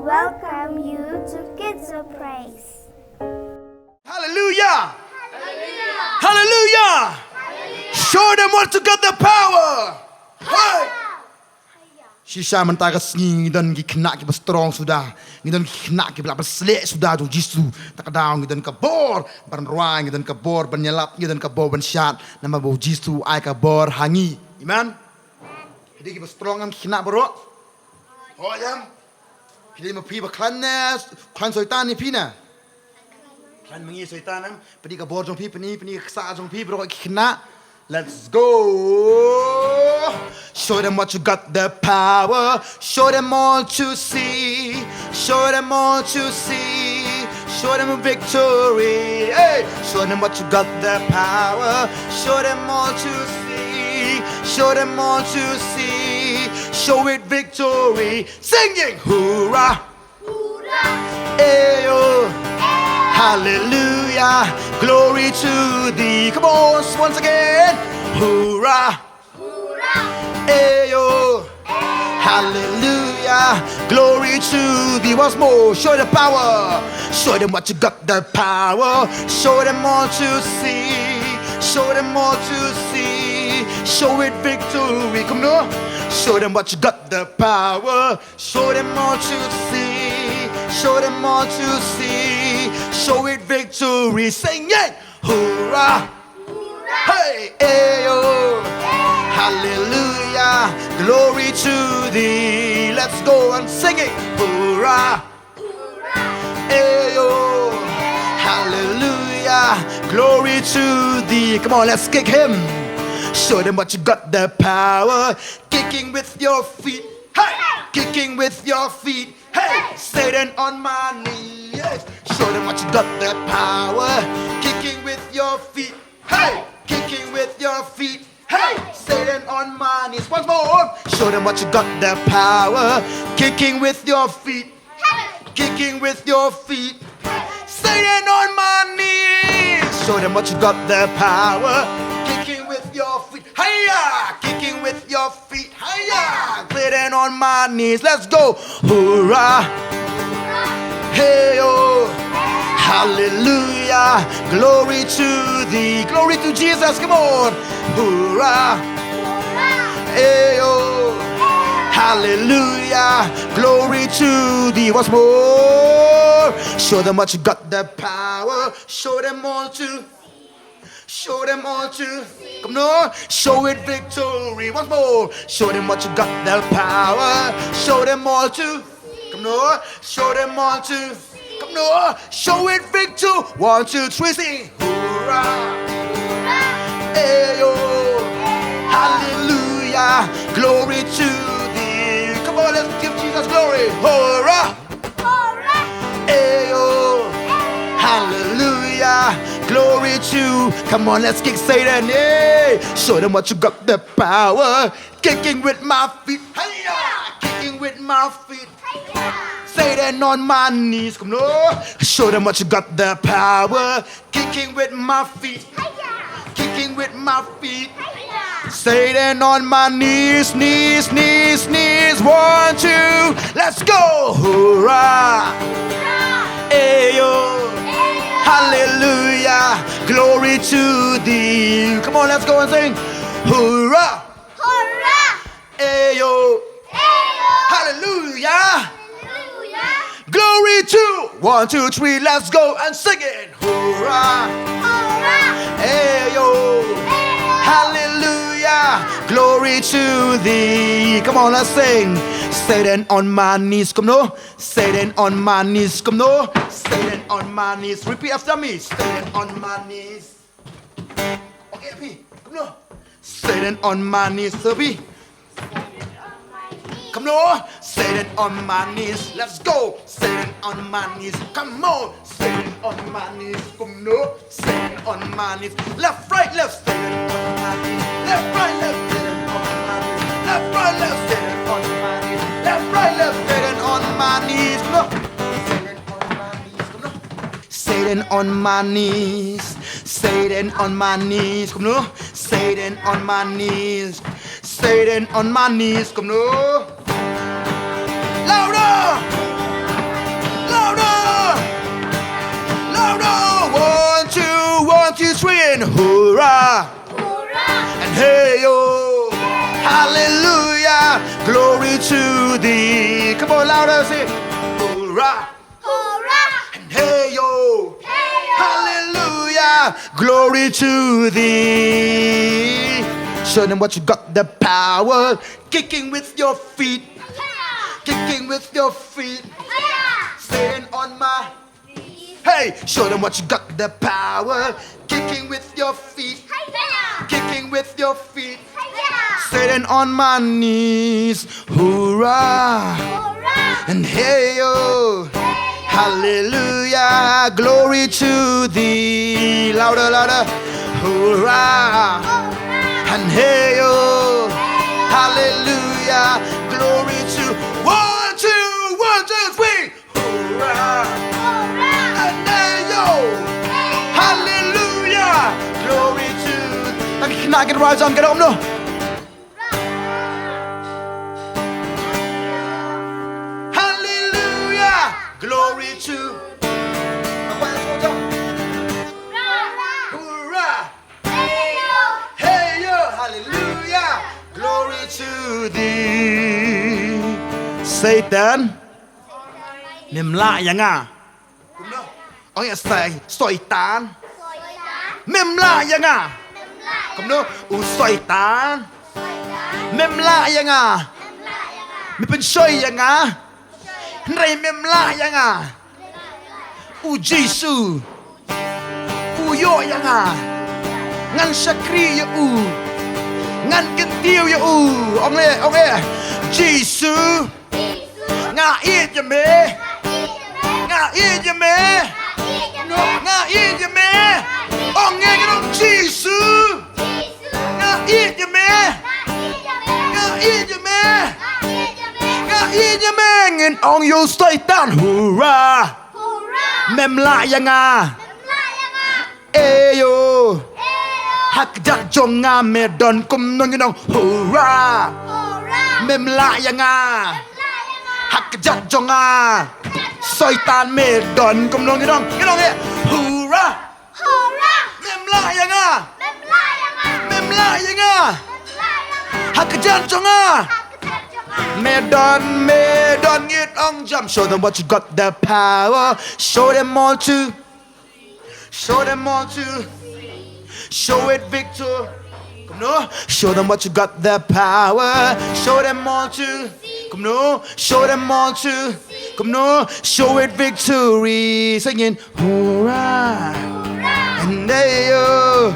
welcome you to Kids of Praise. Hallelujah! Hallelujah! Show them what to get the power. Hey! Shisha mentakas ngidan gi kena ki strong sudah, ngidan ki kena ki belak berselek sudah tu Jisu tak daun ngidan kabor berruang ngidan kabor bernyelap ngidan kabor bensyat nama bau Jisu ai kabor hangi. Amen. Jadi ki strong am kena bro. Oh jam. Jadi mapi baklannes, klan soitan ni pina. Klan mengi soitan am, pedi kabor jong pi peni ksa jong pi bro ki kena. Let's go. Show them what you got the power. Show them all to see. Show them all to see. Show them a victory. Hey. Show them what you got the power. Show them all to see. Show them all to see. Show it victory. Singing hoorah. Hoorah. Ayo. Hallelujah, glory to thee. Come on, once again. Hoorah, hoorah. Ayo. Hallelujah, glory to thee. Once more, show the power. Show them what you got the power. Show them all to see. Show them all to see. Show it victory. Come on. Show them what you got the power. Show them all to see. Show them all to see. Show it victory. Sing it. Hoorah. Hoorah. Hey, ayo. Hey. Hallelujah. Glory to thee. Let's go and sing it. Hoorah. Hoorah. Ayo. Hey. Hallelujah. Glory to thee. Come on, let's kick him. Show them what you got the power. Kicking with your feet. Hey. Kicking with your feet. Hey, Satan on my knees. Show them what you got the power. Kicking with your feet. Hey, kicking with your feet. Hey, Satan on my knees. Once more. Show them what you got the power. Kicking with your feet. Kicking with your feet. Satan on my knees. Show them what you got the power. Kicking with your feet. Hiya! Kicking with your feet. Hiya! Satan on my knees. Let's go. Hoorah! Hey oh! Hallelujah! Glory to thee. Glory to Jesus. Come on. Hoorah! Hey oh! Hallelujah! Glory to thee. Once more. Show them what you got the power. Show them all to. Show them all to. Come on. Show it victory. Once more. Show them what you got the power. Show them all to. Come on. Show them all to. Come on. Show it victory. 1, 2, 3, sing. Hoorah. Ayo. Hallelujah. Glory to thee. Come on, let's give Jesus glory. Hoorah. Ayo. Hallelujah. Glory to. Come on, let's kick Satan. Hey. Show them what you got the power. Kicking with my feet. Hiya. Kicking with my feet. Hiya. Satan on my knees. Come on. Show them what you got the power. Kicking with my feet. Hiya. Kicking with my feet. Hiya. Satan on my knees, knees, knees, knees. 1, 2. Let's go. Hoorah. Ayo. Hallelujah, glory to thee. Come on, let's go and sing. Hoorah! Hoorah! Ayo! Ayo! Hallelujah! Hallelujah! Glory to. 1, 2, 3, let's go and sing it. Hoorah! Hoorah! Ayo! Ayo! Hallelujah! Glory to thee. Come on, let's sing. Satan on my knees, come no. Satan on my knees, come no. Satan on my knees. Repeat after me. Satan on my knees. Okay, P. Come no. Satan on my knees, P. Come no. Satan on my knees. Let's go. Satan on my knees. Come on. Satan on my knees. Come no. Satan on my knees. Left, right, left. Satan on my knees. Left, right, left. Satan on my knees. Left, right, left. Satan on my knees. Left, right, left. Satan on my knees. Come on. Satan on my knees. Satan on my knees. Come no. Satan on my knees. Satan on my knees. Come no. Louder. saying hoorah, and hey yo, hallelujah, glory to thee. Come on, louder, say hoorah, and hey yo, hallelujah, glory to thee. Show them what you got, the power, kicking with your feet, kicking with your feet, staying on my. Hey, show them what you got, the power, kicking with your feet, kicking with your feet, sitting on my knees, hoorah, and hey yo, hallelujah, glory to thee, louder, louder, hoorah, and hey yo, hallelujah, glory to, 1, 2, 3, hoorah. Hallelujah, glory to. Can I get a rise on? Get on, no. Hallelujah, glory to. Hoorah! Hey yo, hallelujah, glory to thee. Satan, nimla yang ah. Oh ya Satan, memla yang ah, kamu Satan, memla yang ah, mipen soy yang ah, nrai memla yang ah, Jisu, yo yang ah, ngan sakri ya ngan kentiu ya ông le, Jisu, ngait ya me, ngait ya me. Nga yên cho mẹ, ông nghe cái ông Giêsu. Nga yên cho mẹ, nga yên cho mẹ, nga yên cho mẹ. Ngin ông yêu Satan, hurrah, mem lại yang à, eyo, hak dat jong nga me don kum nong ngin ông hurrah, mem lại yang à, hak dat jong nga. Satan me don kum nong ngin ông nghe. Hurrah! Memla yang ah! Memla yang ah! Hakajan chong ah! Medon ngit ong jump. Show them what you got, the power. Show them all to. Show them all to. Show it, Victor. Come no. Show them what you got, the power. Show them all to. Come no. Show them all to. Come no. Show it, victory. Singing hurrah, and hey yo,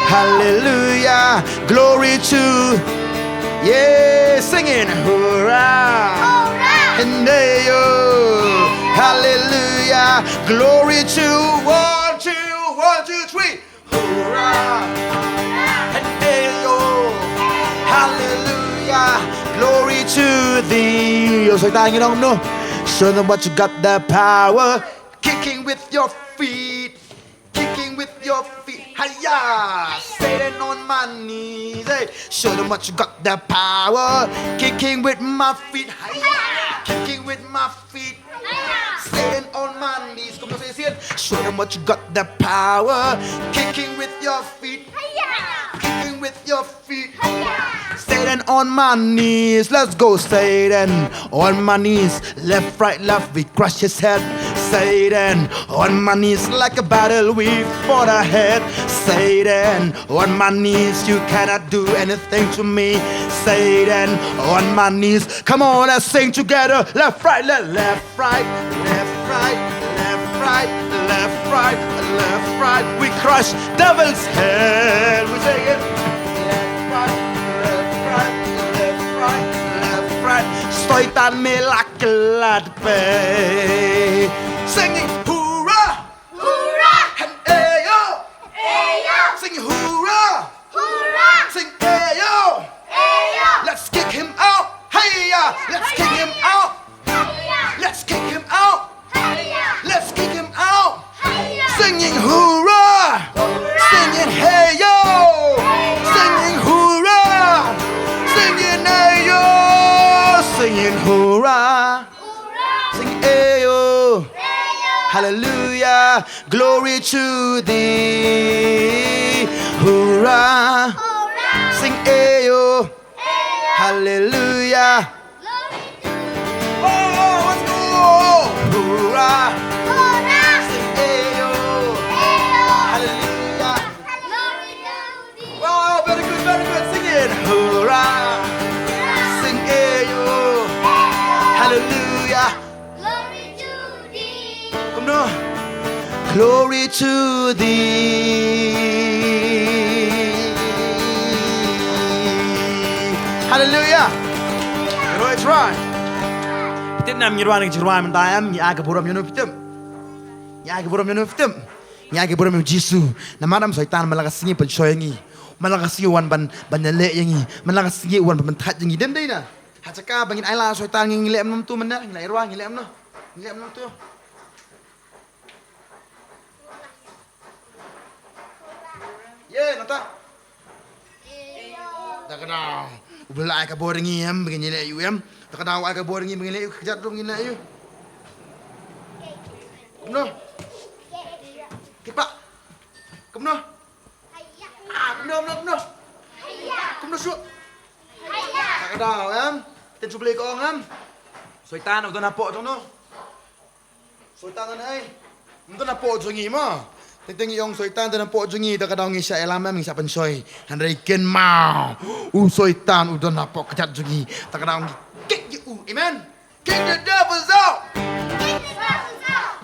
hallelujah, glory to. Yeah, singing hurrah, and hey yo, hallelujah, glory to. 1, 2, 1, 2, 3, hurrah, and hey yo, hallelujah, glory to thee. Yo, Satan, you don't know. Show them what you got, the power, kicking with your feet, kicking with your feet. Hiya, Satan on my knees. Hey, show them what you got, the power, kicking with my feet. Hiya, kicking with my feet. Satan on my knees. Come on, say it. Show them what you got, the power, kicking with your feet, kicking with your feet. Satan on my knees, let's go. Satan on my knees, left, right, left, we crush his head. Satan on my knees, like a battle we fought ahead. Satan on my knees, you cannot do anything to me. Satan on my knees, come on, let's sing together. Left, right, left, left, right, left, right, left, right, left, right, left, right. We crush devil's head. We sing it. Satan me like a lad bay. Singing hoorah, Hoorah! and ayo. Ayo! Singing hoorah, Hoorah! sing ayo. Ayo! Let's kick him out. Hey, let's kick him out. Hiya! Let's kick him out. Hiya! Let's kick him out. Hiya! Singing hoorah, singing hey yo, singing hoorah, singing ayo, singing hoorah, Hoorah! singing ayo. Ayo! Hallelujah. hallelujah. Glory to thee. Hoorah. Hurrah. Sing ayo. Ayo. Hallelujah. Glory to Oh, let's go. Hoorah. Hurrah. Sing ayo. Ayo. Hallelujah. Glory to thee. Wow, very good, very good. Sing it. Hoorah. Sing ayo. Ayo. Hallelujah. Glory to thee. Come on. Glory to thee. Hallelujah. You know it's right. Kita nam nyirwan ng jirwan mendayam ni aga buram yunu fitem. Ni aga buram yunu fitem. Ni aga buram yunu Jisu. Na madam syaitan malakas singi penshoyangi. Malakas singi wan ban banale yangi. Malakas singi wan ban tat yangi dem dai na. Hacaka bangin aila syaitan ngi ngilem nam tu menda ngilai ruang ngilem no. Ngilem nam tu. Ye, nata. Tak kenal. Ubelai ka boring yam begini le you yam. Tak kenal ka boring begini le kejat dong begini you. Kumno. Kipak. Kumno. Kumno. Kumno su. Tak kenal yam. Ten su beli kong yam. Syaitan udah napok tu no. Syaitan ai. Udah napok tu ngi mo. Tengok yang syaitan dan nampak jungi tak kadang ngisya elam ngisya pensoi. Handai ken mau. Syaitan udah nampak kejat jungi. Tak kadang kick you. Amen. Kick the devils out.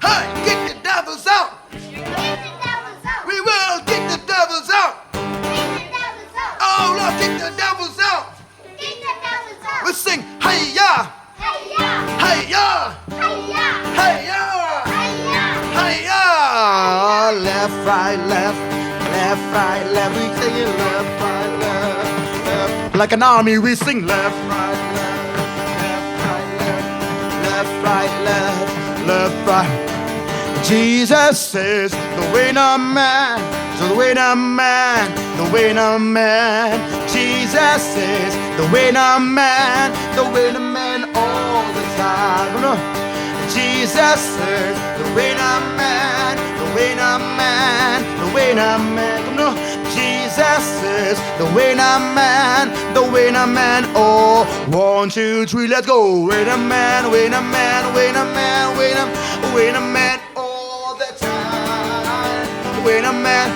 Hey, kick the devils out. We will kick the devils out. Oh Lord, kick the devils out. We sing hey ya. Hey ya. Hey ya. Hey ya. Left, right, left, left, right, left. We sing it left, right, left, left. Like an army, we sing left, right, left, left, right, left, left, right. Jesus is the winner man, the winner man, the winner man. Jesus is the winner man all the time. Jesus is the winner man, the winner man, the winner man. Come on, Jesus is the winner man, the winner man. Oh, 1, 2, 3, let's go. Winner man, winner man, winner man, winner man all the time. Winner man.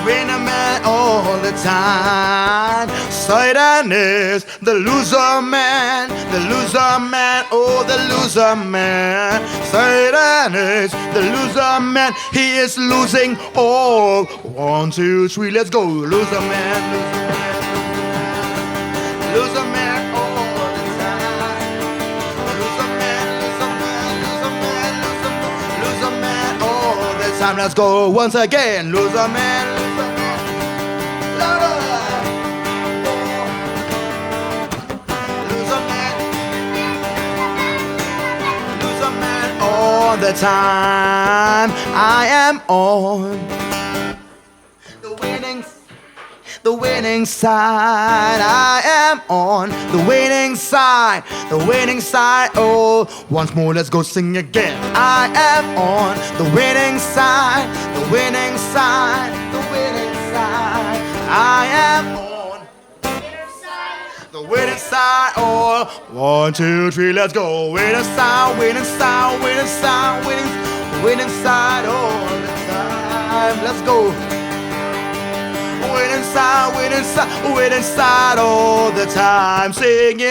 Winner man all the time. Satan is the loser man, oh the loser man. Satan is the loser man, he is losing all. 1, 2, 3, let's go. Loser man, loser man all the time. Loser man, loser man, loser man, loser man all the time. Let's go once again. Loser man. All the time I am on the winning side. I am on the winning side, oh, once more let's go sing again. I am on the winning side, the winning side. I am on the winning side, oh, 1, 2, 3, let's go. Winning side, winning side all the time. Let's go. Winning side all the time. Singing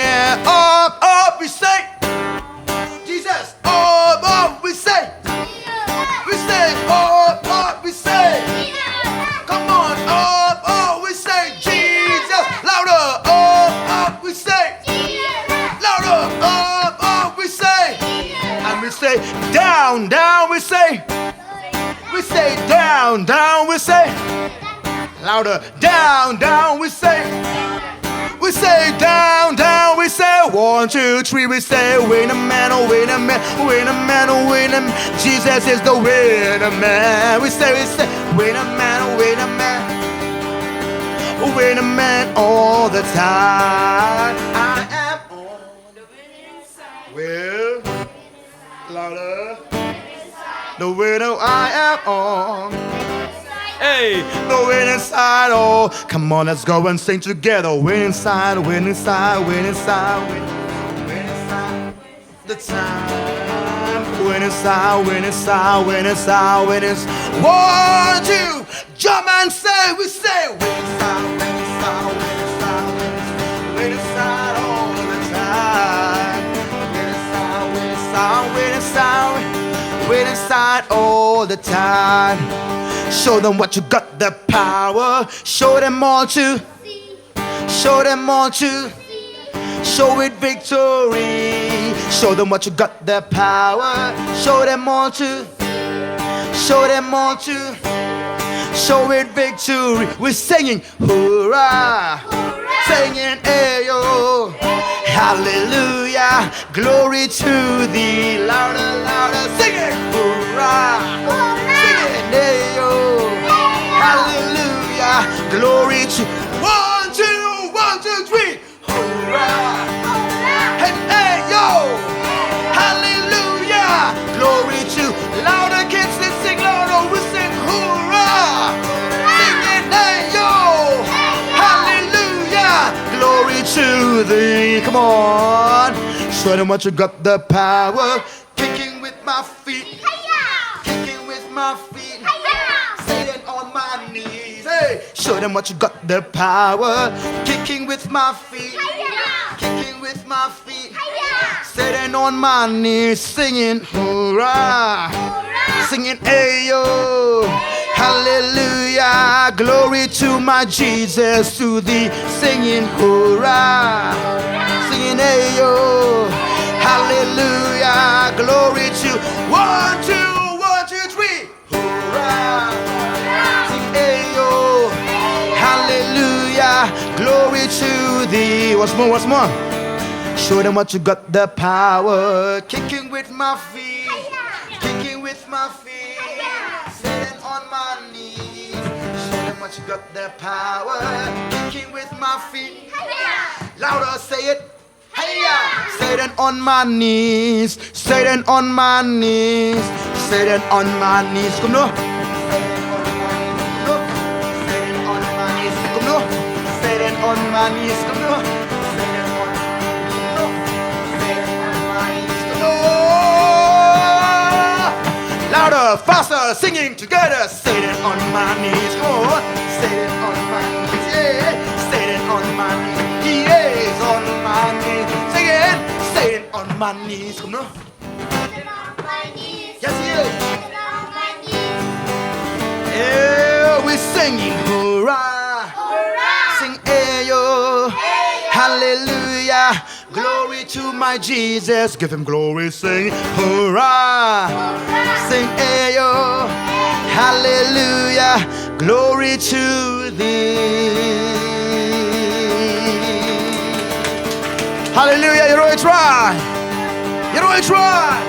up, we say. Jesus, up, we say. We say, up, we say. Come on, up, we say. Jesus, louder, up, we say. Louder, up, we say. And we say, down, we say. We say, down, we say. Louder, down, we say. We say, down, we say. 1, 2, 3, we say. Winner man, oh winner man, winner man, oh winner man. Jesus is the winner man. We say, winner man, oh winner man. Winner man all the time. I am on the winning side. Well, louder. The window I am on. Hey, the wind inside, oh, come on, let's go and sing together. Wind inside, wind inside, wind inside, wind inside. The time. Wind inside, wind inside, wind inside, wind inside. 1, 2, jump and say, we say, wind inside, wind inside, wind inside, wind inside all the time. Wind inside, wind inside, wind inside, wind inside all the time. Show them what you got, the power. Show them all to. Show them all to. Show it victory. Show them what you got, the power. Show them all to. Show them all to. Show it victory. We're singing hurrah, singing ayo, hallelujah, glory to thee. Louder, louder, sing it hurrah, sing it ayo, hallelujah, glory to. 1, 2, 1, 2, 3, hurrah, and ayo, hallelujah, glory to. Louder kids, let's sing louder. We sing hurrah, sing it ayo, hallelujah, glory to thee. Come on, show them what you got, the power. Kicking with my feet, kicking with my feet, sitting on my knees. Hey, show them what you got, the power. Kicking with my feet, kicking with my feet, sitting on my knees, singing hurrah, singing ayo, hallelujah, glory to my Jesus, to thee, singing hurrah, singing ayo, hallelujah, glory to. 1, 2, 1, 2, 3, hurrah, sing ayo, hallelujah, glory to thee. Once more, once more. Show them what you got, the power. Kicking with my feet, kicking with my feet, sitting on my knees. Show them what you got, the power. Kicking with my feet, louder, say it. Hey-ya! Sitting on my knees, sitting on my knees, sitting on my knees. Come on. Sitting on my knees. Come on. Sitting on my knees. Come on. Louder, faster, singing together. Sitting on my knees, come on. Sitting on my knees, yeah. Sitting on my knees, yes, on my knees. Sing it. Sitting on my knees, come on. Yes, yes. Yeah, we're singing hurrah, sing ayo, hallelujah, glory to my Jesus. Give him glory, sing hurrah, sing ayo, hallelujah, glory to thee. Hallelujah, you know it's right. You know it's right.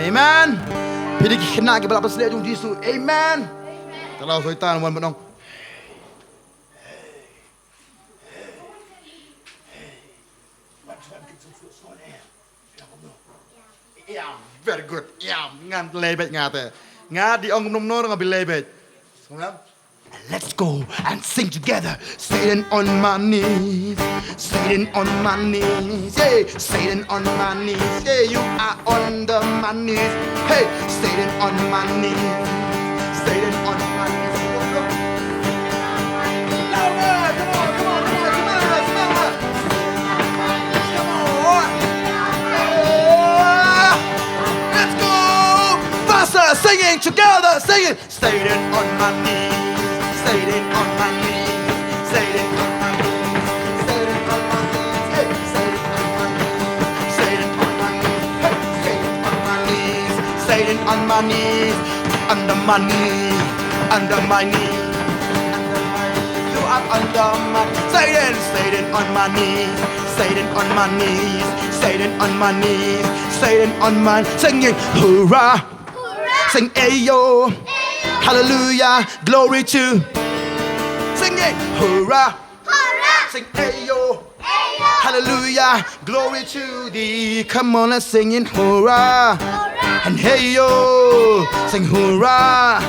Amen. Pilih kena ke belakang selia jung Yesus. Amen. Kalau syaitan buat menong. Yeah, very good. Yeah, ngan lebet ngate. Ngadi ong nom-nom ngabil lebet. Let's go and sing together. Sitting on my knees, sitting on my knees, hey, sitting on my knees, hey, you are on the my knees, hey, sitting on my knees, sitting on my knees. Louder, come on, come on, come on, come on, come on. Come on. Let's go. Faster, singing together, singing, sitting on my knees. Sitting on my knees, sitting on my knees, sitting on my knees, hey, sitting on my knees, sitting on my knees, hey, sitting on my knees, sitting on my knees, under my knee, under my knee, under my knee. You are under my sitting on my knees, sitting on my knees, sitting on my knees, sitting on my singing hurrah, sing ayo, hallelujah, glory to. Sing it, hurrah, sing ayo, Hallelujah. Glory to thee. Come on, let's sing in hurrah. And hey yo, sing hurrah.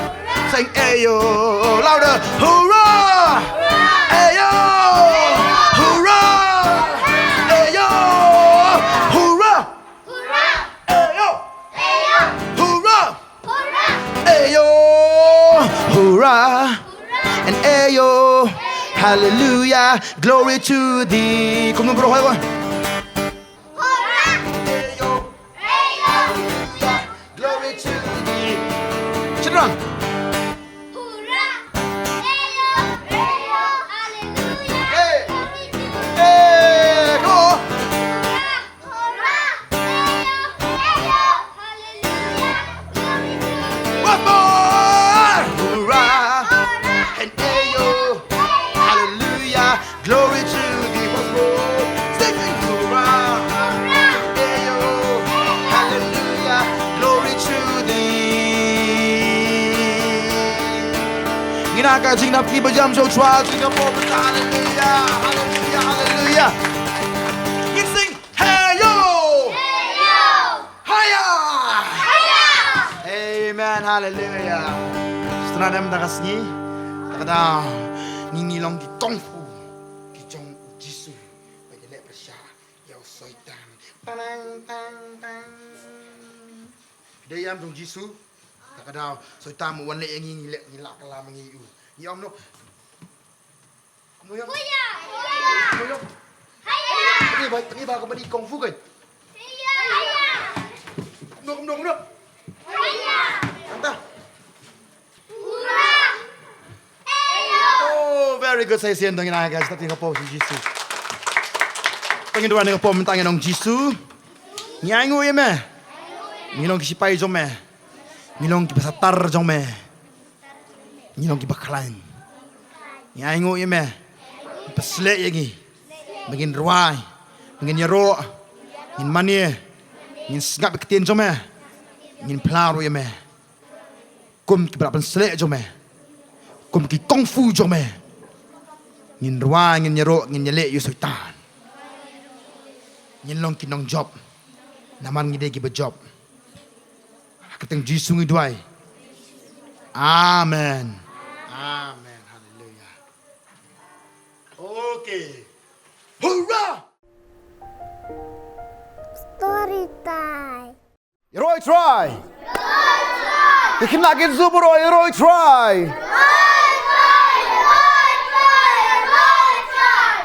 Sing hey yo, louder. Hurrah. Hey yo, hurrah. Hey yo, hurrah. Hey yo, hurrah. Hey yo, hurrah. And hey yo, hallelujah. Glory to thee. Come on, bro. Hey yo, glory to thee. Children. Hey, come on. One more. Hurrah. And ayo. Hallelujah. Glory to thee. One more. Sing hurrah. Ayo. Hallelujah. Glory to thee. Ginakajing na pibajam so trial. Sing up over. Hallelujah. Hallelujah. Hallelujah. You sing. Hey yo. Hiya. Amen, hallelujah. Setelah dia mendagasnya, tak ada ninilong di kungfu, di jong Jisu, bagi lek bersya, yau soitan, tang tang tang. Dia yang jong Jisu, tak ada soitan mu wan lek yang ini lek ngilak kalam ngiu. Ni om no. Kamu yang? Kamu yang? Ini bagai badi kungfu kan? Kamu. Entah. Oh, very good. Saya sian dengan guys. Tapi ngapo si Jisu. Pengen doa dengan ngapo mentang dengan Jisu. Nyangu ya meh. Milong kisipai jom meh. Milong kipasatar jom meh. Milong kibakalan. Nyangu ya meh. Peslek lagi. Begin ruai. Begin nyerok. Begin mani. Begin sengap ketin jom meh. Begin pelaru ya meh. Kum ki berapa selek jom kum ki kungfu jom ngin ruang ngin nyerok ngin nyelek yu sultan ngin long ki nong job naman ngide ki bejob keteng Jisu ngi duai amen hallelujah. Okay, hurrah. Story time. Roy try. Ikinakin zuburo Roy try.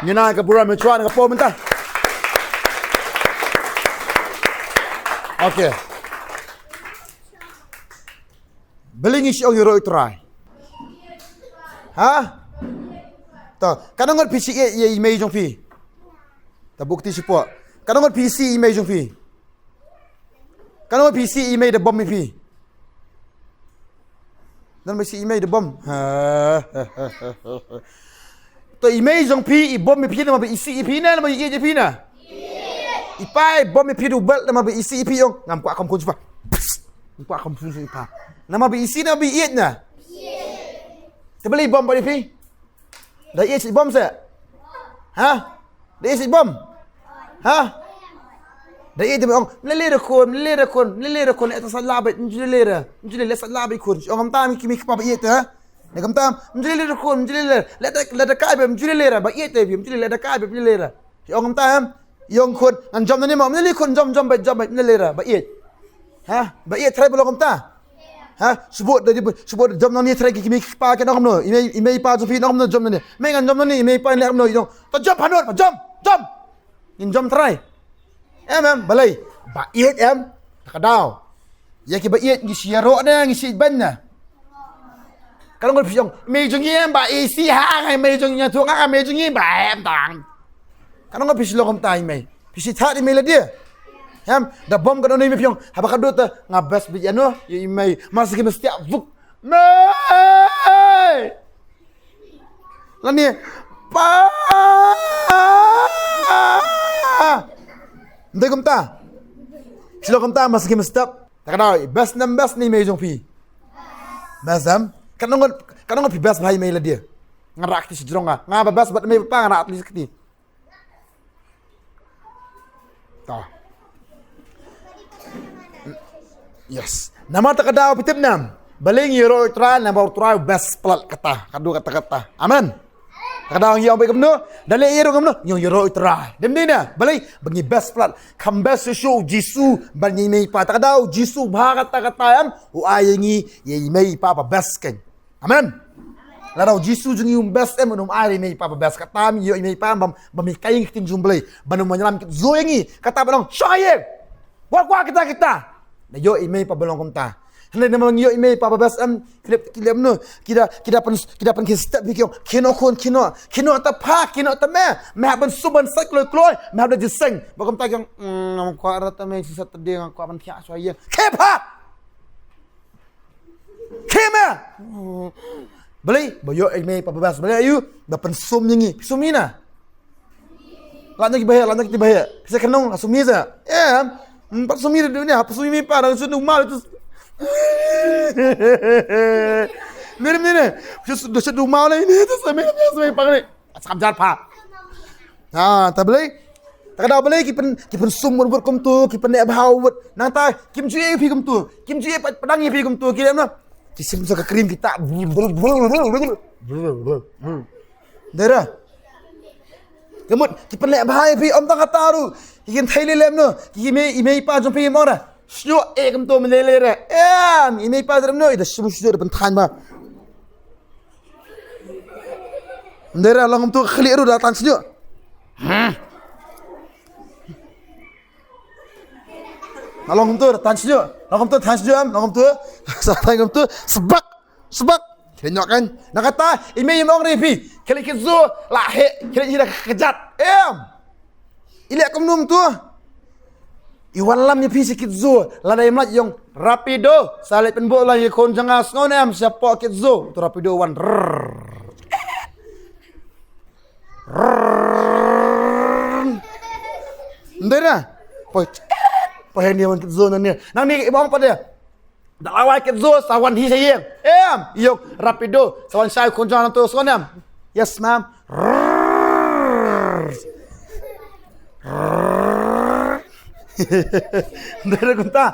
Nina ka pura me try nga po menta. Okay. Belingi si Roy try. Ha? Ta, kanang PC ye email jong pi. Ta bukti si po. Kanang PC email jong pi. Kanang PC email de bom mi pi. Dan mesti email de bom. To email jong pi I bom mi pi na isi pi na ma ye je pi na. Ipai bom mi pi du bel na isi pi yong ngam kwa kam kun pa. Ngam kwa kam sun sun pa. Na ma isi na bi yet na. Te beli bom ba pi. Da ye si bom se. Ha? Da ye si bom. Ha? Dai dia bilang melelera kon eta salabat njulera salabat kon orang tam kimi pa ieta ne kam tam njulera kon la kai be njulera ba ieta bi njulera kai be njulera orang tam yong kon an jom ni ma meleli kon jom ba njulera ba iet ha ba iet trai belum ta ha sebut jom ni trai kimi pa ke nom no ime pa jofi nom no jom ni mengan jom ni ime pa lek no yong to jom panot jom in jom trai em balai ba iet em kadau ya ki ba iet gi siaro na gi si ban na kalau ngol pyong me jong em ba isi ha ngai me jong nya thuang a me jong ba em tang kalau ngol pislo kom tai me pisi tha di me la dia em da bom ka no me pyong ha ba kadut ngabas bi ano yi me mas ki mesti vuk me la ni pa Ndai kumta. Silo kumta mas kim stop. Takadaw best ni me jong pi. Basam kanong pi best bhai me la dia. Ngarak ti sijronga. Nga ba best bat me pa ngarak ti skti. Tah. Yes. Nama takadaw pitip nam. Baling yoro try nama try best pelat kata. Kadu kata-kata. Amen. Takadaw yang baik kamno. Dali yoro kamno. Yung yoro try. Dem na. Baling bagi best pelat. Kam best show Jisu bagi mei pa takadaw Jisu bah kata-kata am. U ayengi ye mei pa best kan. Amen. Larau Jisu jeng yung best menum ari mei pa best kata mi yo mei pa bam kaing tin jumblay. Banum menyelam kit zo yengi kata banong syaye. Wa kita. Na yo email pa balong kumta. Hendak namang yo email pa babas kilap no kita pen step bikyo kino ta pa kino ta me ban suban sak kloy me ada jiseng bagam ta yang nam kwa rata me sisa tede ngang kwa ban thia so ye kepa kema beli boyo email pa babas beli ayu da pen sum nyi sumina lanjut ki bahaya bisa kenong sumi sa Empat sumi di dunia, apa sumi parang sudah mal itu. Ni, sudah mal ini itu sumi parang ni. Asam jahat pak. Tak boleh. Tak ada boleh kipen sumur berkum tu, kipen nek bawut. Nanta kim cuy pi kum tu, kim cuy pedang pi kum tu. Kira mana? Kisim suka krim kita. Dera. Kemudian kipen nek bahaya pi om tak kata ru. Kikin Thai lelem no, ime pa jom pi mora. Shyo ekam to melele re. Ime pa jom no ida shmu shyo depan than ba. Ndera langum tu khali ru da tan shyo. Langum tu tan shyo. Langum tu sa ngum tu sebak. Kenyok kan. Nak kata ime mong re pi. Kali kizu la he, kali ida kejat. Ilak kumnum tu. Iwan lam ni pisi kitzo. Lada imlat yung rapido. Salit penbo lang yung kon jangas ngonem siapa kitzo. Tu rapido wan. Ndera. Poy ni wan kitzo nanya. Nang ni ibang pa dia. Dak lawai kitzo sawan hi sayeng. Yok rapido sawan sai kon jangan tu ngonem. Yes ma'am. Dari kumta.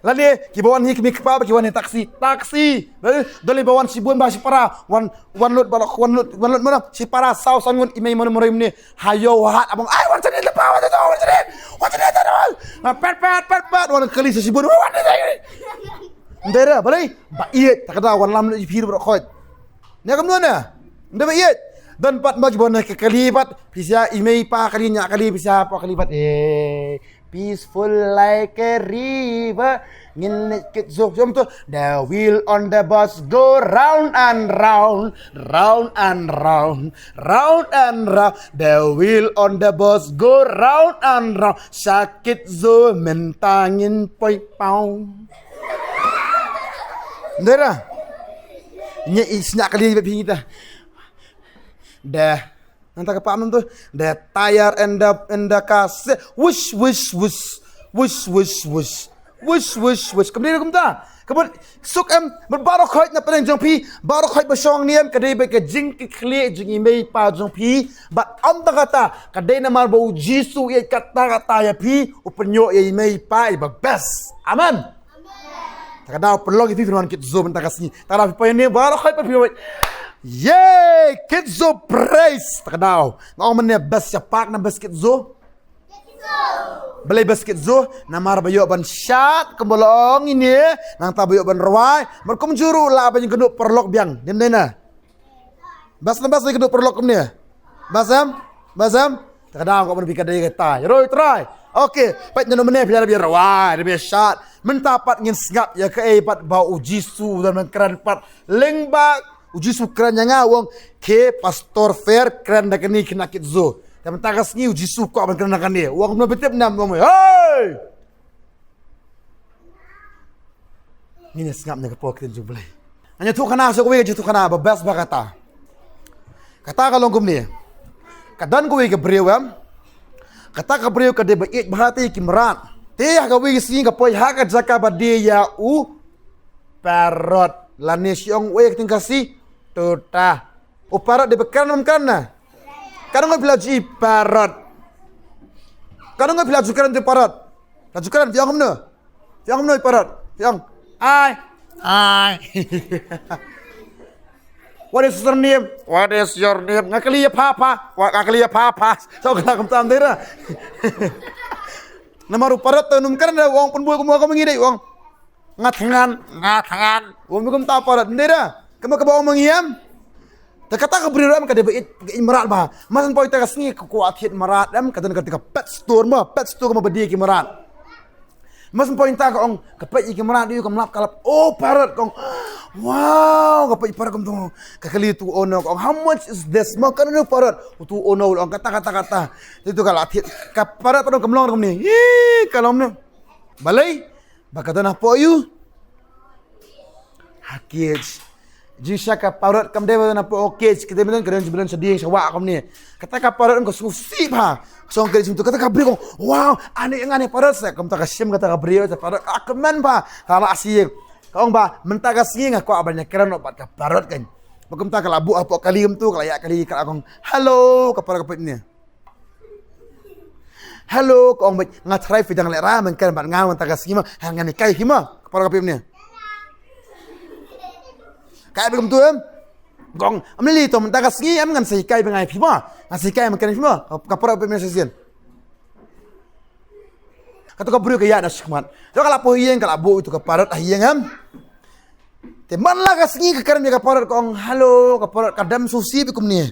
Lali kibawan hik mik pa kibawan taksi. Dali bawan si buan ba si para one load mana si para saw sangun imay mo ni hayo hat abang ay wan tadi lepa wan pet wan kali si buan wan ndera balai ba iet takada wan lam ni phir bro khoit ne kam no na nda ba iet dan pat bagi bona ke kalipat bisa imei pa kalinya kali bisa pa kalipat peaceful like a river ngin kit zok jom tu the wheel on the bus go round and round the wheel on the bus go round and round sakit zo mentangin poi pau ndera nya isnya kali kita dah nanti ke pamam tu dah tayar and the kas wush kemudian kemudian suk em berbarok khoi na pen jong pi barok khoi basong niam kadai be ke jing ke khle jing imei pa jong pi ba am ta kata kadai na mar bau Jisu ye kata ya pi upenyo ye imei pa ba best amen takada perlu ki firman kit zo mentakasni tara pa ne barok khoi pa pi Yay! Kitzo praise! Takadaw. Ngao man niya best siya pak na best kitzo? Balay best kitzo? Na marabayo ban syat kembolong ini. Nang tabayo ban rawai. Merkum juru lah apa yang keduk perlok biang. Diam na. Bas na bas na keduk perlok kum niya. Basam? Takadaw kau mana pikir dari kata. Yoroy try. Okay. Pat nyo naman niya biar rawai. Biar syat. Mentapat ngin sengap ya keepat bau Jisu dan mengkeran pat lengbak. Uji sukran yang awang ke pastor fair keren dah kini kena kitzo. Tapi takas ni uji suka apa kena kan dia. Uang mana betep nam ngomong. Hey! Ini sengap nak kepok kita jumpa. Hanya tu kena so kau tu kena bebas bakata. Kata kalau ngom ni. Kadan kau ke brewam. Kata ke brew ke dia bait bahati kimran. Teh kau sini kau hak jaka badia u parot. Lani siong wek tingkasi tota. Parot de bekan nam kana. Kadang ngai belaji parot. Kadang nggak pilih ajukan tu parat. Ajukan tiang kamu no. Tiang kamu no parat. Tiang. Ai. What is your name? What is your name? Ngakaliya papa. Ngakaliya papa. So kena kamu tahu dera. Nama ruparat tu numkan ada uang pun buat kamu mengidai uang. Ngatangan. Uang kamu tahu parat dera. Kamu kebawa mengiam. Kata keberadaan kada bait merat bah. Masan poin tak kasih kekuatan merat dam kata ketika pet store kamu berdiri ki merat. Masan poin tak kong kapet ki merat dia kamu lap kalap. Oh parat kong. Wow, kapet parat kamu tu. Kakali tu ono kong. How much is this? Makan ni parat. Tu ono kong kata. Itu kalau atit parat tu kamu long kamu ni. Kalau ni. Balai. Bakatan apa you? Hakij. Jika kaparat kam dewa na po okay kita bilang keren sebulan sedih sawa kam ni kata kaparat ko susi ba song kere situ kata kabri ko wow ane ngane parat sa kam ta kasim kata kabri sa parat akman ba kala asing kaong ba menta kasing ko abanya keren opat kaparat kan bagum ta kala bu apa kali tu kala ya kali kala akong hello kaparat kapit ni hello kaong ba ngatrai fidang le ra man kan ba ngawan ta kasing ma ngane kai hima kaparat kapit ni Kaya begam tu gong amli to mentah kasih am ngan sai kai bengai phima ngasih kai makan phima kapara pe mesasian kata kabru ke ya na shikmat to kala po yen kala bu itu kaparat ahiyeng am te man la kasih ke karam ya kaparat kong halo kaparat kadam susi bikum ni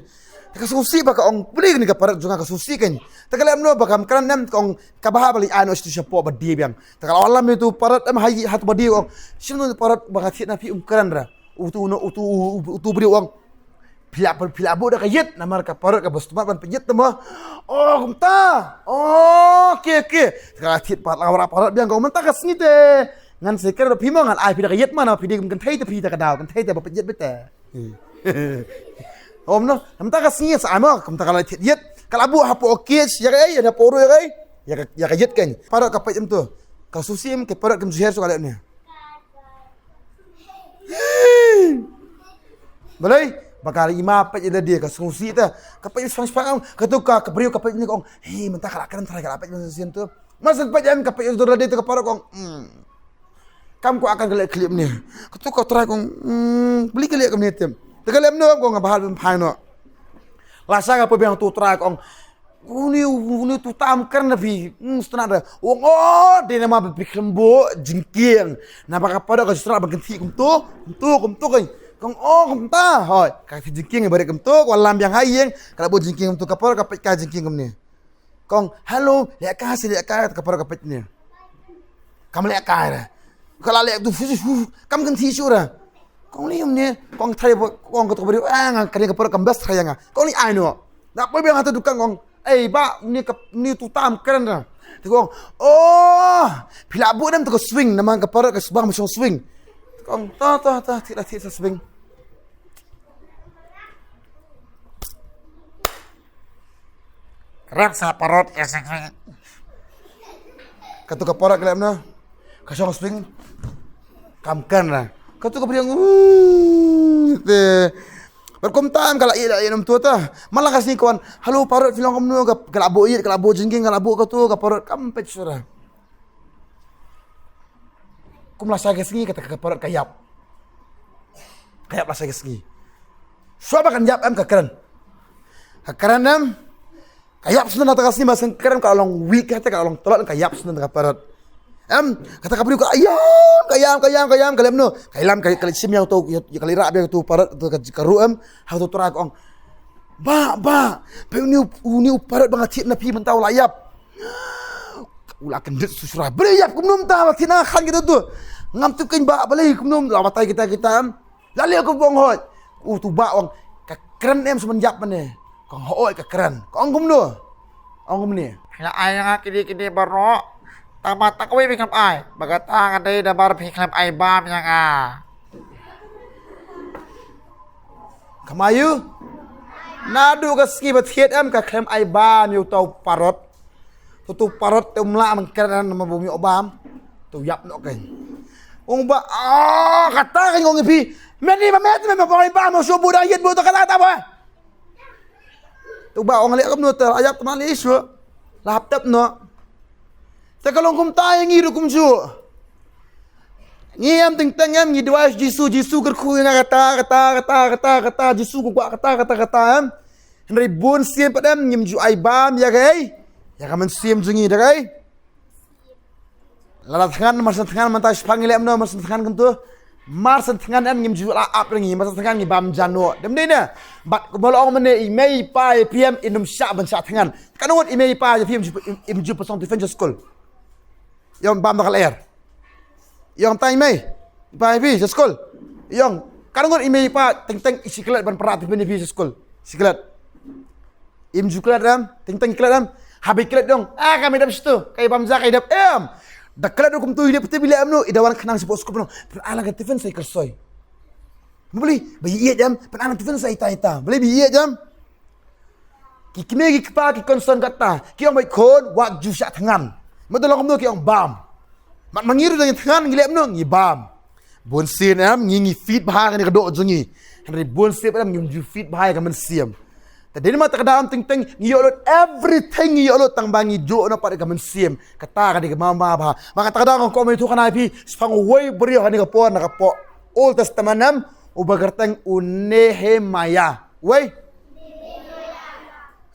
ka susi ba kong beli ni kaparat junga ka susi kan ta kala amno ba kam kan nam kong kabaha bali ano stu shapo ba di biang ta kala alam itu parat am hayi hat ba di kong sinu parat ba kathi na fi karan ra utu beri uang pila bu dah kayet nama kaparat ka bos tumat ban pejit temo oh kumta oh ke katit pat lawara parat biang kau mentah kasni te ngan sekar do phima ngan ai pida kayet mana pidi kan thai te pida ka daw kan thai te ba pejit bete om no mentah kasni sa ama kumta kala yet kala bu hapo okej ya kai ada poro ya kai ya kayet kan parat ka pejit tu ka susim ke parat kem zuher so kala ni Balai bakal ima apa je dia ka sungsi ta kapaj sang spang katuka kabriu kapaj ni kong hei mentah kala kan try kala kapaj sen tu masad pa jam kapaj tu dia tu kapara kong kam ko akan gelek klip ni katuka try kong beli gelek kam ni tem tegalem no kong bahal phai no lasa ka pe tu try kong uni tu tam karena bi setengah oh dia nama berpiklembo jengking nama kapada ka stra berganti kum tu kan kong kum ta hoi ka jengking bare kum tu walam yang hayeng kalau bo jengking kum tu kapara kapet ka jengking kum ni kong halo lihat ka kapara kapet ni kam lihat ka ra kalau lihat tu kam ganti sura kong ni ni kong thai kong ka tu bari kan kapara kam bas thayanga kong ni ai no nak pe biang hatu dukang kong ba ni tu tam keren dah. Tengok. Oh, pila bu dam tu swing nama kaparat ke sebang macam swing. Kong ta tidak swing. Keren sa parot ya sang. Katu kaparat kelem na. Kasong swing. Kamkan lah. Katu kapriang berkomtaan kalau iya enam tua ta malah kasih kawan halo parot film kamu kalau abo jengking kalau abo kau parot kampet surah kum lah saya kesini kata parot kayap lah saya kesini siapa kan jap am kekeren nam kayap sudah nak kasih masang keren kalau long week kata kalau long tolak kayap sudah nak parot kata kabri ko kayam kalem no kailam kali sim yang tu kali rak dia tu parat tu karuam ha tu trak ong ba pe uni parat bangat na pi mentau layap ulah kendet susrah bereyap kumnum ta tina khan gitu tu ngam tu ken ba balai kumnum lawatai kita lali aku bong hoi tu ba ong keren em semenjak mane kong hoi keren kong kumno ong kumni ya ayang kini baro tamat tak wei bingkam ai bagatang ada dabar bingkam ai bam yang kamayu nadu ka ski bathiet am ka klem ai bam yu tau parot tu parot umla man keran ma bumi obam tu yap no kan ong ba kata kan ngong pi meni ma met me ba ai bam so bu da yet bu to kata ta ba tu ba ong le kam no ta ayat ma li su lap tap no kalau kum ta yang ngiru kum ju. Ngiyam teng em ngi dua Jisu kerku yang kata Jisu ku kata em. Henry bun siem padam nyim ju ai bam ya kai. Ya kaman siem jungi dah kai. Lalat tangan mas tangan mantai panggil em no mas tangan kum tu. Mars tangan em nyim ju la ap ringi mas tangan ngi bam jano. Dem ni na. Bat bolong mene email pai PM inum syak ban syak tangan. Kanut email pai PM im ju pasong defense school. Yang bam bakal air. Yang tay mai. Pai pi school. Yang kanut email pa teng isiklat ban perat pi school. Siklat. Im ju klat ram, teng klat ram. Habis klat dong. Kami dap situ. Kai bam zak kai dap em. Dak klat kum tu hidup betul bila am no idawan kenang sepok school no. Ala ka defense sai kersoy. Boleh bayi iya jam penang defense sai ita. Boleh bayi iya jam. Ki kimi ki pa ki concern kata. Ki ong bai kon wak ju syak tangan. Betul kum tu ki ong bam. Mat mangiru dengan tangan ngilep no ngi bam. Bon sin am ngi feed bahar ni kedok jungi. Henry bon sip am ngi feed bahar ka men siam. Tadi ni mata kadam ting ngiyolot everything ngiyolot tang bangi jo na pada ka men siam. Kata ka di ka mama ba. Maka kadang ko me tu kana pi spang way brio ka ni ka po na ka po. Old Testament am ubagartang Nehemia. Way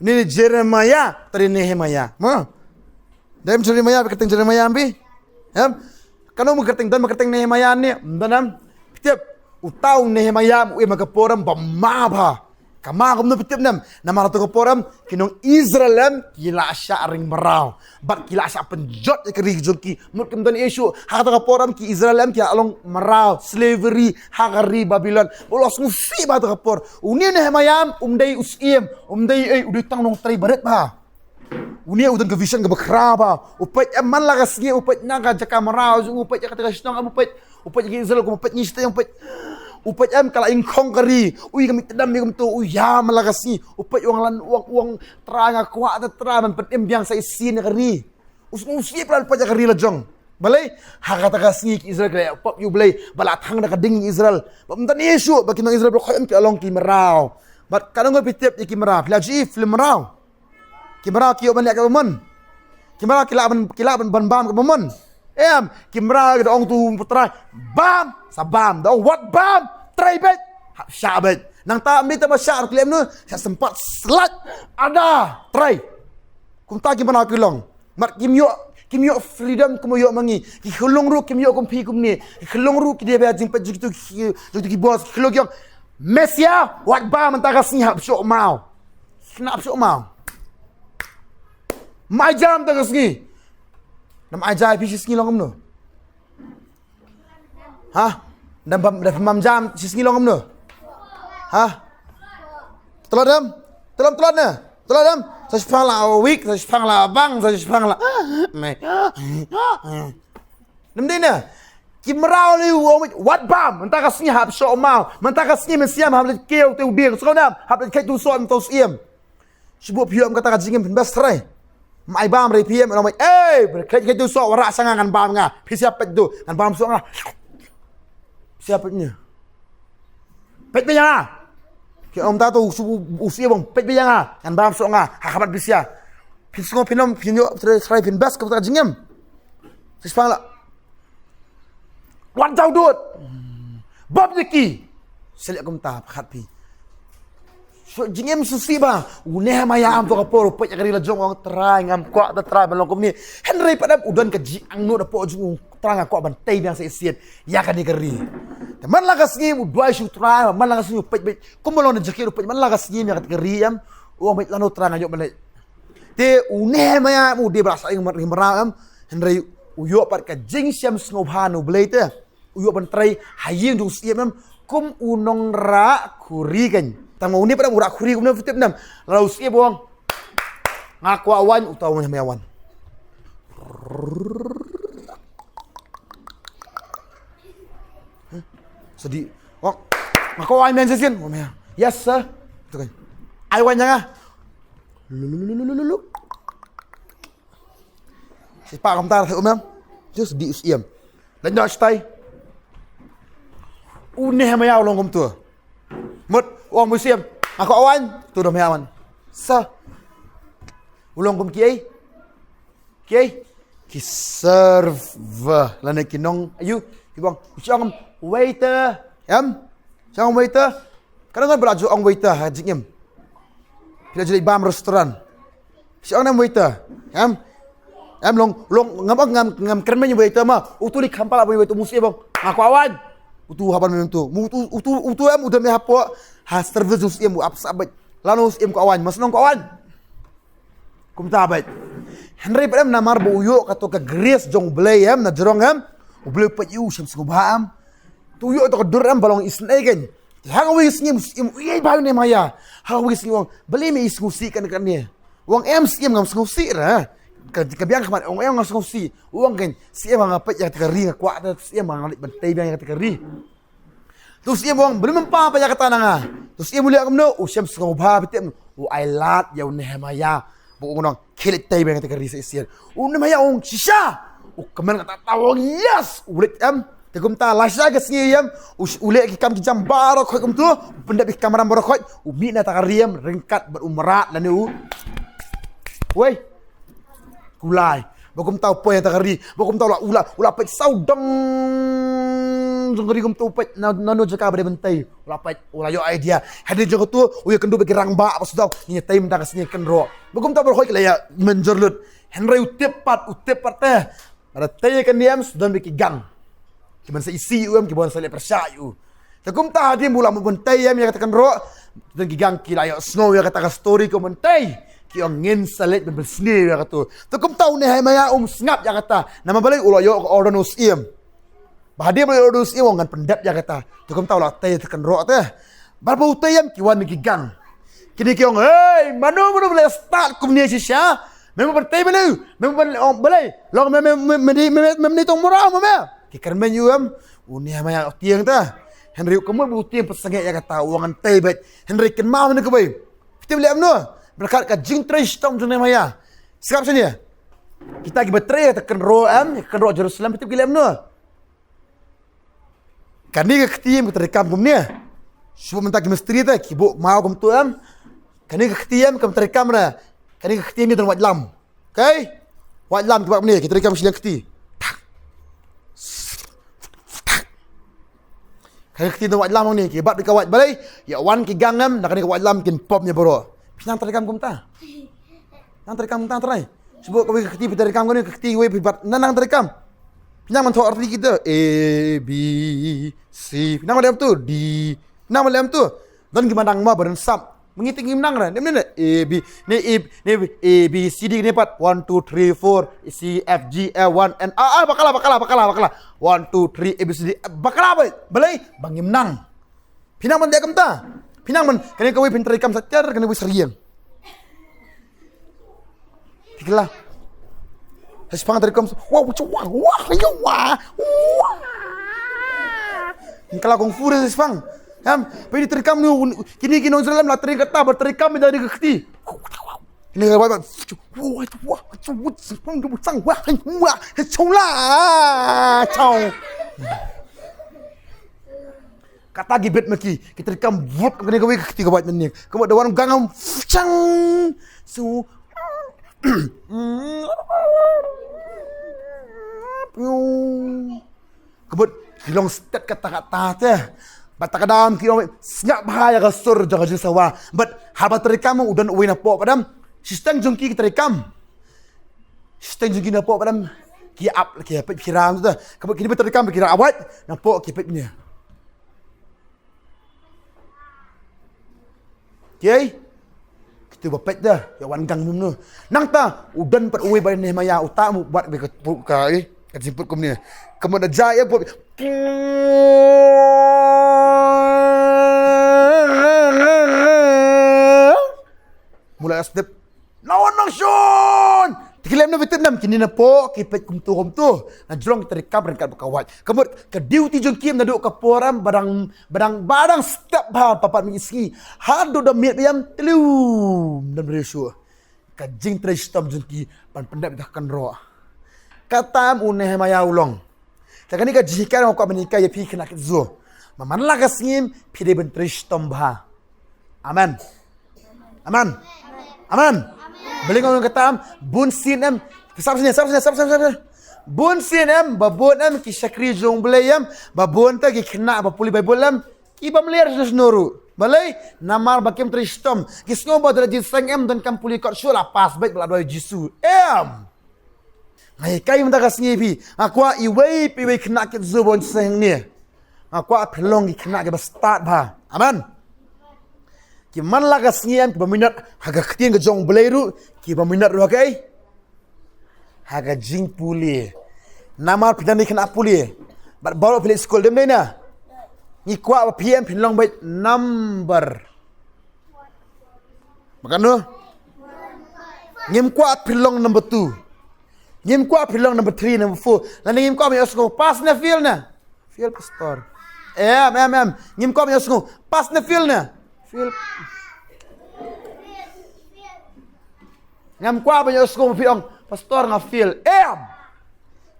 ni Jeremiah tadi Nehemia. Ma. Dalam Jeremiah berkatang Jeremiah ambi. Em, kanu magerteng Nehemia ni, danam. Tiap utau Nehemia u magaporam bamaba. Kama kum no tiap nam, nama ratu kaporam kinong Israelam kila sya ring merau. Bak kila sya penjot ke rijunki. Mut kum dan isu hak kaporam ki Israelam ki along merau slavery hagari Babylon. Ulos ngusi ba kapor. Uni Nehemia umdai usiem, umdai udutang nong trai baret ba. Unia udan ke vision ke bakraba upat man la gasgi upat naga jaka marau upat jaka tasnong am upat jaki Israel ko upat nyista yang upat am kala ingkong kari ui kami tedam mi tu ya malagasgi upat uang teranga kuat teraman petem biang sa isin kari usi pral pa jaka ri lajong balai hakata gasgi ki Israel kaya pop you balai balatang na kading Israel pamtan isu bakin Israel ko ki along ki marau bat kanong pitip ki marau laji film marau Kimra kiyo man liak kaman. Kimra kilaban ban kaman. Kimra kita ong tu putra bam sabam. Dah what bam try bet syabet. Nang tak ambil tambah syar klem nu saya sempat slat ada try. Kum tak kimra kilong. Mat kimyo freedom kum yo mangi. Ki khulong ru kimyo kum pi kum ni. Ki khulong ru ki dia ba jing pat jitu ki boss khulong yang Mesia what bam antakas ni hab syok mau. Kenap syok mau. Majam tak kesini. Nam ajai pi sisngi long kamno. Ha? Dan mam jam sisngi long kamno. Ha? Telodam na. Telodam. Saya sepang la week, saya sepang la bang, saya sepang la. Nam dina. Kimrau li what bam. Mentah kasni hab so mau. Mentah kasni mesiam hab keu tu biang. Sekarang hab kai tu so am tos iem. Sebab hiam kata kajingem bas try. Mai bam ri PM no mai berkat tu so wara sangangan bam nga pi siapa tu kan bam so nga siapa ni pet be yang ki om ta tu usia bang pet be yang kan bam so nga hakabat bisia pi so pinom pinyo try pin bas ka jingem sispang la wan jauh dut bab yaki selek kum ta khat pi so jingem susi ba uneh mayam to kapor pe kari la jong ong trai ngam kwa ta trai balong kum ni henry padam udan ke ji ang no da po jung tranga kwa ban tei biang sa isiet ya kan ni kari te man la kas ngim udwai shu trai man la kas ngim pe kum balong na jakir pe man la kas ngim ya kat kari yam uang met lano tranga yo balai te uneh mayam u de brasa ing maram henry uyo pat ka jing siam snobhanu blai te uyo ban trai haying du siam kum unong ra kuri kan tang mau ni pada murak kuri kemudian fitip nam lalu siap buang ngaku awan utawa meyawan sedih ngaku awan main sesin yes sir itu kan awan jangan lulu si pak kamtar umam just di usiam dan dah stay uneh mayau long kum tu mut wong musim aku awan tu dah mayawan sa ulong kum kiai ki serve lana kinong ayu kibang siang waiter siang waiter kadang belajar ang waiter hajingem bila jadi bam restoran siang nam waiter long ngam keren men waiter mah utu di kampal apa waiter musi bang aku awan utu haban men tu utu udah me hapo ha service us mu absabat lanu us ko awan mas nong ko awan kumta abait Henry padam namar bo uyo kato ka grace jong belay na jerong ubelay pa yu syam sugubam tuyo to ka duram balong isnegen hang wis ngim uyay bayo ne maya hang wis ngim belay me isgusi kan niya wang sim ngam sgusi ra kabiang kaman wang ngam sgusi wang kan siya mga pat ya tikari nga kwa siya mga bantay biang ya tikari terus siya wang belum mempa pa ya kata nga terus siya muli akam no syam sugubha bitem I love yaw ne maya buong nang kilit tayo ba yung taga sa isyan. Una maya ang sisya. O kaman nga tatawag, yes! Ulit Tagum ta lasya gas ngiyam. Ulit kikam kijam barok koy kumtu. Benda bik kamaran barok koy. Ubi na takariam rengkat berumrat lan u. Woi. Kulai. Bagum tau po yang takari. Bagum tau la ula pet saudang. Jengkari kum tu pet nanu jaka pada bentai. Ula pet ula yo idea. Hadir jengko tu uya kendu bagi rangba apa sudah. Ni tai mendak kasnya kenro. Bagum tau barok koy ya menjorlut. Henry utepat teh. Ada tai kan diam sudah bagi gang. Kiban sa isi kiban sa lepersayu. Tagum ta hadir mula membentai ya katakan ro. Dan gigang kilayo snow ya katakan story ko mentai. Kiong ngin salit bersni ya kata. Tukum tahu ni hai maya ngap ya kata. Nama balik ulayo ordonus iem. Bahadia balik ordonus iem ngan pendap ya kata. Tukum tahu lah teh tekan roh teh. Barba utayam kiwan gigang. Kini kiong hey manu boleh start kumnia sisya. Memang bertay belu. Memang balai. Long memang tong murah mama. Kikar menyuam. Uni hai maya tiang teh. Henry kamu butiang pesengit ya kata. Uangan teh bet. Henry ken mau ni kebai. Kita beli amno. Berkat ka jing trish tong jone maya. Sikap sini ya. Kita gi betre tekan roam, tekan ro Jerusalem itu gilem no. Kani ke ketiem kita rekam kumnya. Subuh mentak misteri ta kibo mau kum tu am. Kani ke ketiem kam terekam na. Kani ke ketiem ni dan wat lam. Okay? Wat lam kibo ni kita rekam silang keti. Kani ke ketiem wat lam ni kibat di kawat balai. Ya wan ki gangam nak kani wat lam kin popnya bro. Pinang terekam kumta. Nang terekam kumta terai. Sebut kau keti terekam kau ni keti we bibat nanang terekam. Pinang mentok arti kita A B C. Pinang macam tu D. Pinang macam tu. Dan gimana nang ma berensap. Mengiting gimana ra? Ni mana? A B A B C D ni pat 1 2 3 4 C F G L 1 N bakala. 1 2 3 A B C D bakala ba? Balai bangim nang. Pinang man dia kumta. Pinang man, kani kau pintar ikam satyar, kani kau seriang. Tiklah. Hespang terikam, wah. Kalau kong fure hespang, pedi terikam ni, kini Jerusalem lah terikata, berterikam dari kekti. Ini apa? Kata gibet maki kita rekam vut kena gawe ketika buat menit kemudian ada orang gangam cang so kemudian kilong stet kata-kata teh batak kadam kilong ngak bahaya kasur jaga sawa but haba terekam udan uwi napo padam sistem jungki kita rekam sistem jungki napo padam kia up kia pikiran tu kemudian kini terekam pikiran awat napo kipetnya. Okay? Kita bapet dah. Ya wan gang nu. Nang ta udan pat uwi ba ni maya uta mu buat be ka kat simput kum ni. Kemudian jaya buat mulai step lawan nation. Tikilem na Vietnam kini na po kipet kum tu. Na jrong kita rekam rengkat bekawat. Kemudian ke duty jong kim na duk ka poram barang step ba papat misi. Hado da miet yam telu dan beresu. Ka jing trestom jong ki pan pendap takkan ro. Katam uneh maya ulong. Takani ka jikan ko menika ya pi kena zo. Maman la kasngim pi de ben trestom ba. Amen. Beling orang kata bun sinem Sab. Bun sinem babon am ki sakri jong belayam babon ta ki kena ba puli Bible am ki ba meliar nuru. Balai namar bakem tristom ki sngo ba dra jisang am dan kam puli kot sula pas baik bla doi jisu. Ngai kai mta kasngi pi akwa iwei pi wei kena ki zubon seng ni. Akwa pelong ki kena ki ba start ba. Aman. Ki man la kasngi am ki ba minat haga ketien ke jong belai ru ki ba minat ru kai. Haga jing puli. Nama pindah ni kena puli. Bat baru pilih sekolah dem na. Ni kuat PM pinlong baik number. Makan tu. Ngim kuat pinlong number 2. Ngim kuat pinlong number 3, number 4. Lalu ngim kuat punya sekolah pas na feel na. Feel pastor. Ngim kuat punya sekolah pas na feel na. Feel. Ngim kuat punya sekolah pinlong pastor nga feel.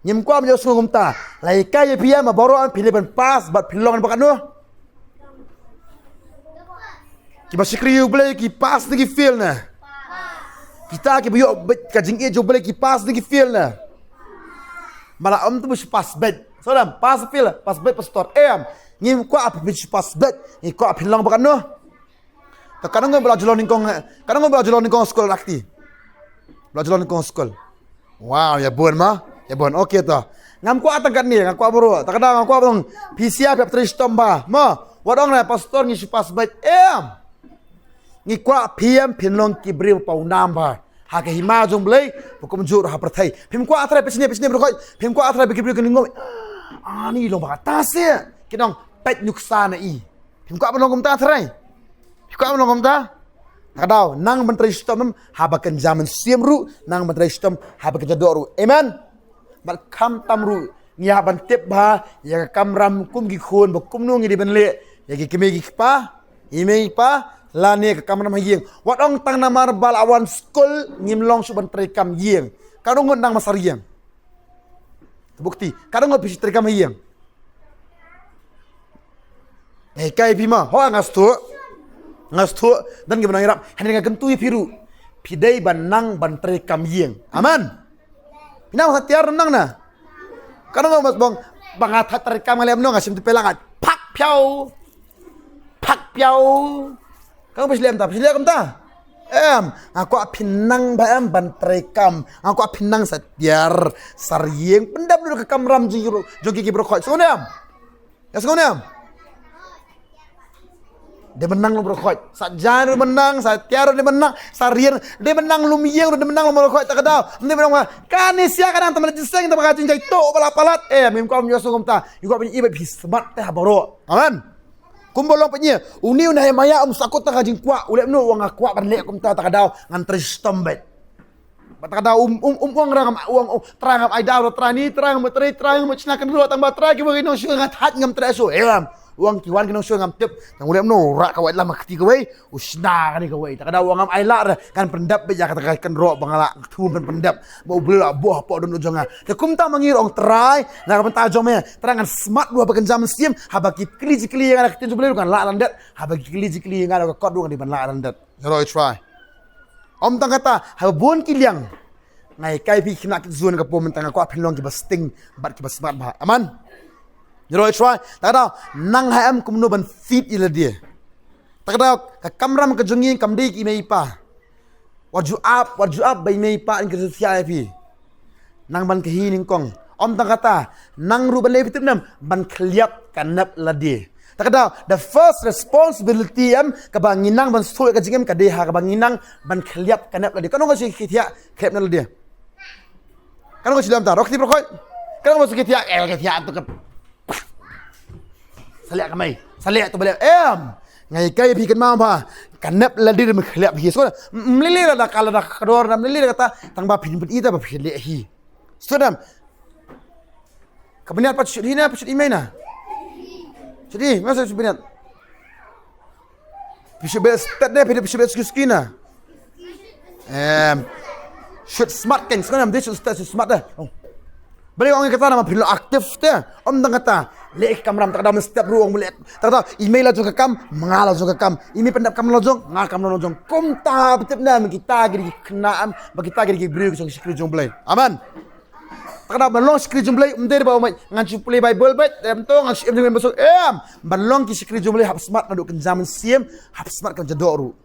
Nyim kwa menyo sungum ta. Lai kaya pia ma boro an pilih ban pas bat pilong bakan no. Ki basikri boleh ki pas ni feel na. Kita ki buyo kajing e jo boleh ki pas ni feel na. Mala tu bus pas bed. Saudam pas feel pas bed pastor. Nyim kwa apa bus pas bed. Ni kwa pilong bakan no. Kadang ngom belajar ni kong sekolah lakti. Belajar ni kong sekolah. Wow, ya buan mah. Ya bon, okey tu. Ngam kuat tangkat ni, ngam kuat bro. Tak ada ngam kuat bang. PCA pep tristom ba. Ma, wadong na pastor ni supas bait. Ni kuat PM pinlong ki bri pau namba. Ha ke hima jong blai, bukum jur ha perthai. Pim kuat atra pesni bro. Pim kuat atra bikri ke ngom. Ni long ba tas ya. Kinong pet nuksa na i. Pim kuat belong kom ta thrai. Pim kuat belong kom ta. Kadau nang menteri stom habakan zaman siamru, nang menteri stom habakan jadoru. Amen. Bat kam tamru ngia ban tip ba ya kam ram kum gi khon ba kum nu ngi di ben le ya gi keme gi pa ime pa la ne ka kam ram hieng wadong tang namar bal awan skul ngim long su ban trekam hieng kadong nang masar hieng bukti kadong bisi trekam hieng kai bima ho ngastu dan gi ban irap hanin ga gentu piru pidai ban nang ban trekam hieng aman. Inang hatiar nang na. Kadang mas bang atat rekam ngalem no ngasim tu pelangat. Pak piau. Kau bisa lihat ta? Aku pinang ba ban rekam. Aku pinang satiar sarieng pendam dulu ke kamram jogi ki brokoi. Sonam. Ya sonam. Dia menang lu berkot. Sajan lu menang, Satiar dia menang, Sarian dia menang lu miyeng dia menang lu berkot tak tahu. Dia menang kanis ya kadang teman jiseng kita bakal cincai to palat. Mim kau menyosong ta. Juga punya ibe bismat teh baro. Aman. Kumbolong punya. Uni unah maya sakut tak jing kuat. Ulep nu wang kuat berlek kum ta tak tahu ngan tristom bet. Tak tahu uang rangam uang terangam ai daw terani terang materi terang macna kan lu tambah terang ki bagi no syung hat ngam treso. Uang kiwan kinong syung ngam tip nang ulem no rak kawait lama keti kawai usna kan kawai tak ada uang ngam ai lar kan pendap be jak kan ro bangala tu pendap mau bela buah po don ujonga te kum ta mangir ong try na kan ta jome terangan smart dua bakan jam sim habaki kli yang ada ketin beli kan la landat habaki kli yang ada kod dua di ban la landat zero try om tang kata habun kiliang ngai kai pi kina zuan ka pom tang ko apilong ki basting bat ki basmat ba aman Jero try. Tak ada nang ham kumno ban fit ila dia. Tak ada ka kamram ka jongi kamdi ki mei pa. Waju up bai mei pa in ka sia pi. Nang ban ka hining kong. Om tang kata nang ru ban le pitip nam ban kliap kanap la dia. Tak ada the first responsibility am ka banginang ban sul ka jingem ka deha ka banginang ban kliap kanap la dia. Kanu ka si kitia klep na la dia. Kanu ka silam ta rokti prokoi. Kanu ka si kitia kitia tu ka Saliak tu balik. Ngai kai bikin mama. Kanap ladi dem khlap hi. So mlili la kala dak kador nam mlili kata tang ba pin ita ba phin le hi. So dam. Kabinat pat shudi na pat email na. Shudi, masa shubinat. Bishobet start na pin bishobet skina. Shoot smart kan. So dam dia shoot start smart dah. Balik orang kata nama perlu aktif dia. Om tang kata, lek kamram tak ada setiap ruang boleh. Tak ada email lajung ke kam, mengalah lajung ke kam. Email pendap kam lajung, ngakam lajung. Kom ta betep na kita gigi kenaan, bagi kita gigi beri ke sekri jong boleh. Aman. Tak ada balong sekri jong boleh, umder bawa mai ngancu play Bible bet, em to ngancu em dengan besok balong ki sekri jong boleh hab smart naduk kan zaman siem, hab smart kan jadoru.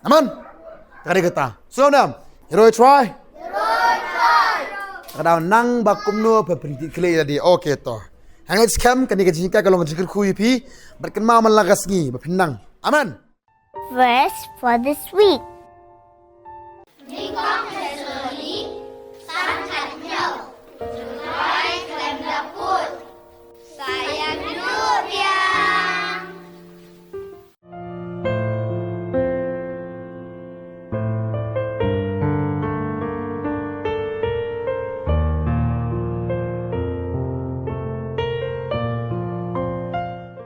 Aman. Tak ada kata. So nam, hero try. Kadang nang bakum no berhenti kelih tadi. Okey toh. Hangat scam kan jika kalau ngajak kuy pi berken mau malagas ngi berpenang. Aman. Verse for this week.